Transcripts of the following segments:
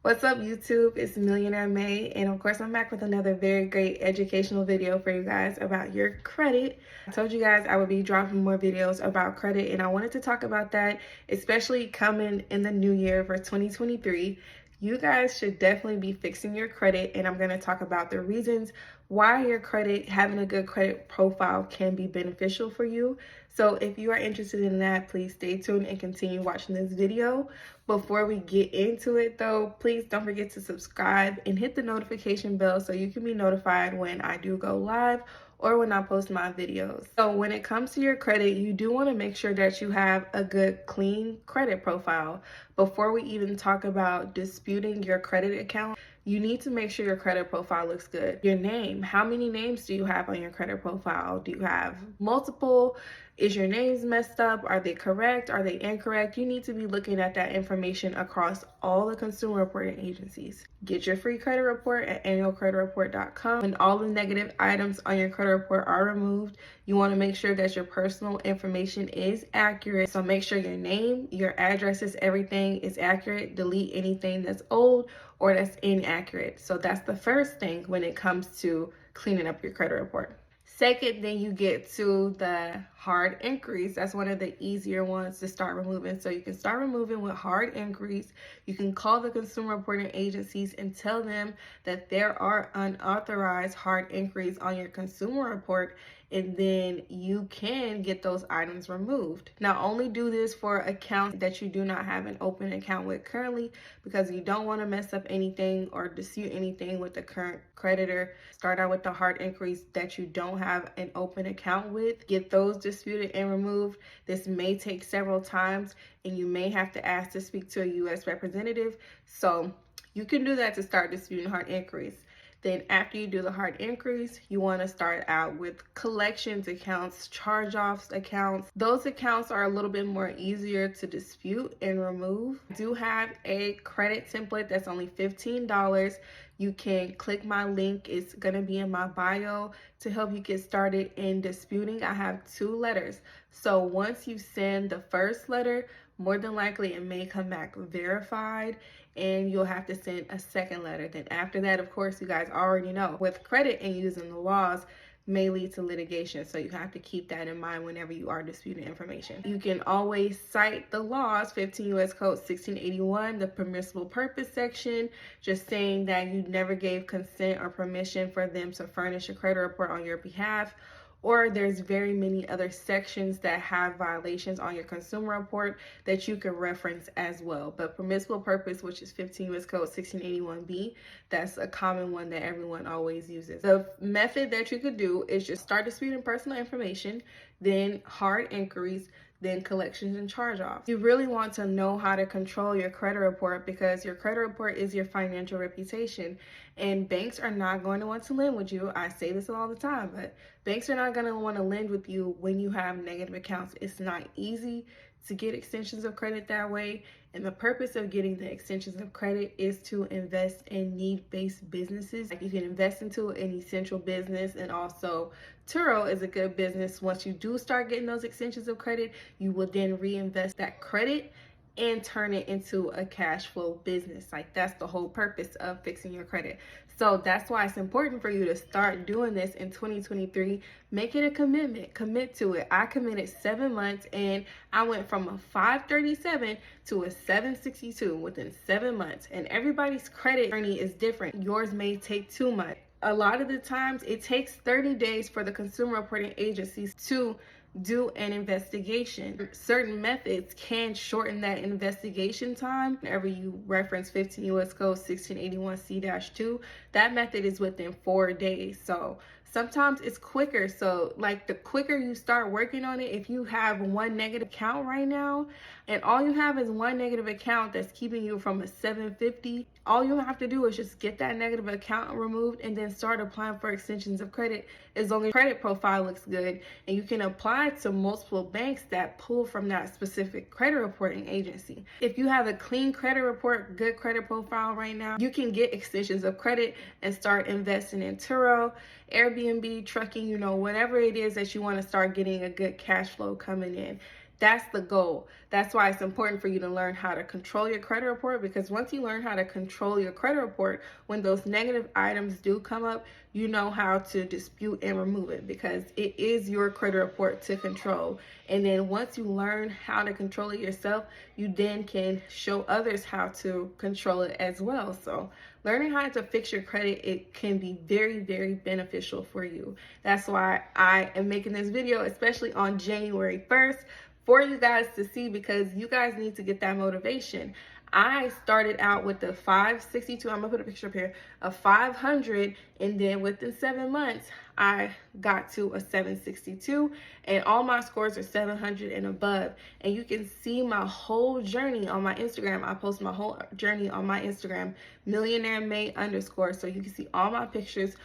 What's up, YouTube? It's Millionaire May, and of course I'm back with another very great educational video for you guys about your credit. I told you guys I would be dropping more videos about credit, and I wanted to talk about that, especially coming in the new year for 2023. You guys should definitely be fixing your credit, and I'm going to talk about the reasons why your credit, having a good credit profile, can be beneficial for you. So if you are interested in that, please stay tuned and continue watching this video. Before we get into it though, please don't forget to subscribe and hit the notification bell so you can be notified when I do go live or when I post my videos. So when it comes to your credit, you do want to make sure that you have a good, clean credit profile. Before we even talk about disputing your credit account, you need to make sure your credit profile looks good. Your name, how many names do you have on your credit profile? Do you have multiple? Is your names messed up? Are they correct? Are they incorrect? You need to be looking at that information across all the consumer reporting agencies. Get your free credit report at annualcreditreport.com. When all the negative items on your credit report are removed, you want to make sure that your personal information is accurate. So make sure your name, your addresses, everything is accurate. Delete anything that's old or that's inaccurate. So that's the first thing when it comes to cleaning up your credit report. Second, then you get to the hard inquiries. That's one of the easier ones to start removing. So you can start removing with hard inquiries. You can call the consumer reporting agencies and tell them that there are unauthorized hard inquiries on your consumer report, and then you can get those items removed. Now, only do this for accounts that you do not have an open account with currently, because you don't want to mess up anything or dispute anything with the current creditor. Start out with the hard inquiries that you don't have an open account with. Get those disputed and removed. This may take several times, and you may have to ask to speak to a U.S. representative. So you can do that to start disputing hard inquiries. Then after you do the hard inquiries, you want to start out with collections accounts, charge-offs accounts. Those accounts are a little bit more easier to dispute and remove. I do have a credit template that's only $15. You can click my link. It's going to be in my bio to help you get started in disputing. I have 2 letters. So once you send the first letter, more than likely it may come back verified, and you'll have to send a second letter. Then after that, of course, you guys already know, with credit and using the laws may lead to litigation. So you have to keep that in mind whenever you are disputing information. You can always cite the laws, 15 U.S. Code 1681, the permissible purpose section, just saying that you never gave consent or permission for them to furnish a credit report on your behalf. Or there's very many other sections that have violations on your consumer report that you can reference as well. But permissible purpose, which is 15 U.S. Code 1681B, that's a common one that everyone always uses. The method that you could do is just start disputing personal information, then hard inquiries, then collections and charge-offs. You really want to know how to control your credit report, because your credit report is your financial reputation, and banks are not going to want to lend with you. I say this all the time, but banks are not going to want to lend with you when you have negative accounts. It's not easy to get extensions of credit that way, and the purpose of getting the extensions of credit is to invest in need-based businesses. Like, you can invest into an essential business, and also Turo is a good business. Once you do start getting those extensions of credit, you will then reinvest that credit and turn it into a cash flow business. Like, that's the whole purpose of fixing your credit. So that's why it's important for you to start doing this in 2023. Make it a commitment. Commit to it. I committed 7 months, and I went from a 537 to a 762 within 7 months. And everybody's credit journey is different. Yours may take 2 months. A lot of the times it takes 30 days for the consumer reporting agencies to do an investigation. Certain methods can shorten that investigation time. Whenever you reference 15 U.S. Code 1681C-2, that method is within 4 days. So sometimes it's quicker. So like, the quicker you start working on it, if you have one negative account right now, and all you have is one negative account that's keeping you from a 750, all you have to do is just get that negative account removed and then start applying for extensions of credit, as long as your credit profile looks good. And you can apply to multiple banks that pull from that specific credit reporting agency. If you have a clean credit report, good credit profile right now, you can get extensions of credit and start investing in Turo, Airbnb, trucking, whatever it is that you want to start getting a good cash flow coming in. That's the goal. That's why it's important for you to learn how to control your credit report, because once you learn how to control your credit report, when those negative items do come up, you know how to dispute and remove it, because it is your credit report to control. And then once you learn how to control it yourself, you then can show others how to control it as well. So learning how to fix your credit, it can be very, very beneficial for you. That's why I am making this video, especially on January 1st, for you guys to see, because you guys need to get that motivation. I started out with the 562, I'm gonna put a picture up here, a 500, and then within 7 months, I got to a 762, and all my scores are 700 and above. And you can see my whole journey on my Instagram. I post my whole journey on my Instagram, _millionairemay_, so you can see all my pictures,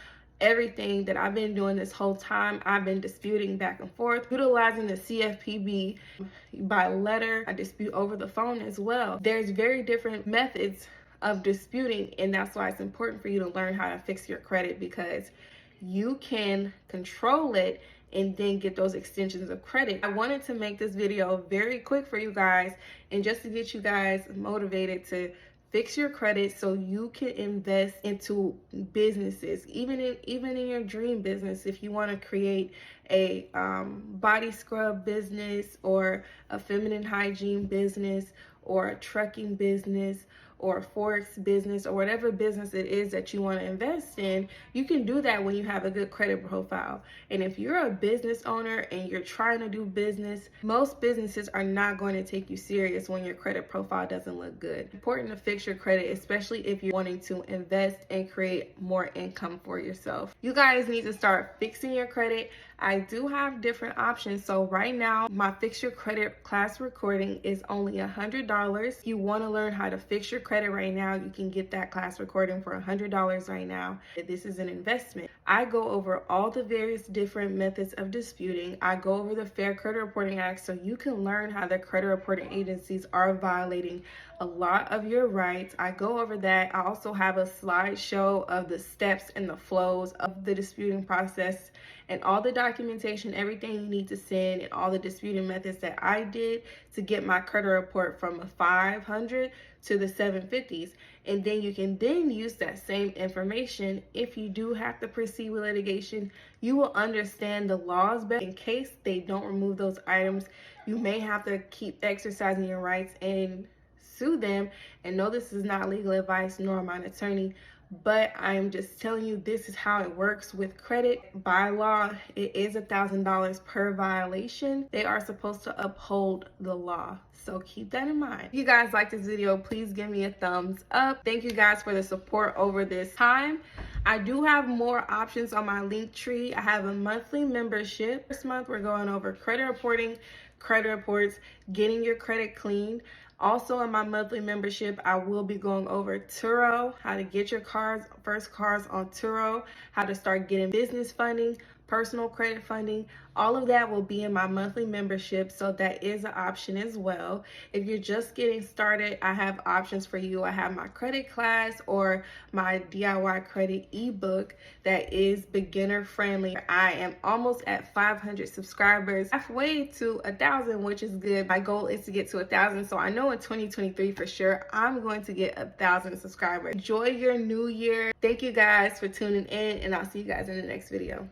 everything that I've been doing this whole time. I've been disputing back and forth, utilizing the CFPB by letter. I dispute over the phone as well. There's very different methods of disputing, and that's why it's important for you to learn how to fix your credit, because you can control it and then get those extensions of credit. I wanted to make this video very quick for you guys, and just to get you guys motivated to fix your credit so you can invest into businesses, even in your dream business. If you want to create a body scrub business, or a feminine hygiene business, or a trucking business, or a forex business, or whatever business it is that you want to invest in, you can do that when you have a good credit profile. And if you're a business owner and you're trying to do business, most businesses are not going to take you serious when your credit profile doesn't look good. It's important to fix your credit, especially if you're wanting to invest and create more income for yourself. You guys need to start fixing your credit. I do have different options. So right now, my Fix Your Credit class recording is only $100. If you want to learn how to fix your credit right now, you can get that class recording for $100 right now. This is an investment. I go over all the various different methods of disputing. I go over the Fair Credit Reporting Act, so you can learn how the credit reporting agencies are violating a lot of your rights. I go over that. I also have a slideshow of the steps and the flows of the disputing process, and all the documentation, everything you need to send, and all the disputing methods that I did to get my credit report from a 500 to the 750s. And then you can then use that same information if you do have to proceed with litigation. You will understand the laws better. In case they don't remove those items, you may have to keep exercising your rights and sue them. And no, this is not legal advice, nor am I an attorney, but I'm just telling you, this is how it works with credit. By law, it is $1,000 per violation. They are supposed to uphold the law, so keep that in mind. If you guys like this video, please give me a thumbs up. Thank you guys for the support over this time. I do have more options on my Linktree. I have a monthly membership. This month we're going over credit reporting, credit reports, getting your credit clean. Also in my monthly membership, I will be going over Turo, how to get your first cars on Turo, how to start getting business funding, personal credit funding. All of that will be in my monthly membership, so that is an option as well. If you're just getting started, I have options for you. I have my credit class, or my DIY credit ebook that is beginner friendly. I am almost at 500 subscribers, halfway to 1,000, which is good. My goal is to get to 1,000, so I know in 2023 for sure I'm going to get 1,000 subscribers. Enjoy your new year. Thank you guys for tuning in, and I'll see you guys in the next video.